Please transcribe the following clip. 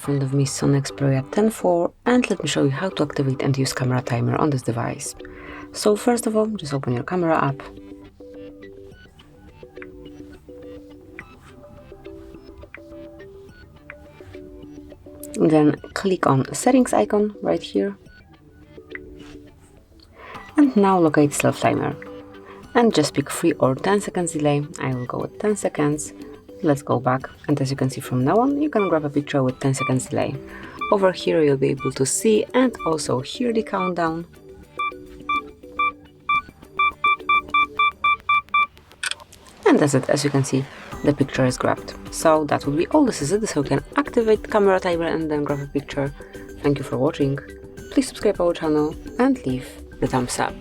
front of me Sony Xperia 10.4 and let me show you how to activate and use camera timer on this device. So first of all, just open your camera app. Then click on settings icon right here. And now locate self timer. And just pick 3 or 10 seconds delay. I will go with 10 seconds. Let's go back, and as you can see from now on, you can grab a picture with 10 seconds delay. Over here you'll be able to see and also hear the countdown. And that's it, as you can see, the picture is grabbed. So that would be all. This is it, so you can activate camera timer and then grab a picture. Thank you for watching. Please subscribe our channel and leave the thumbs up.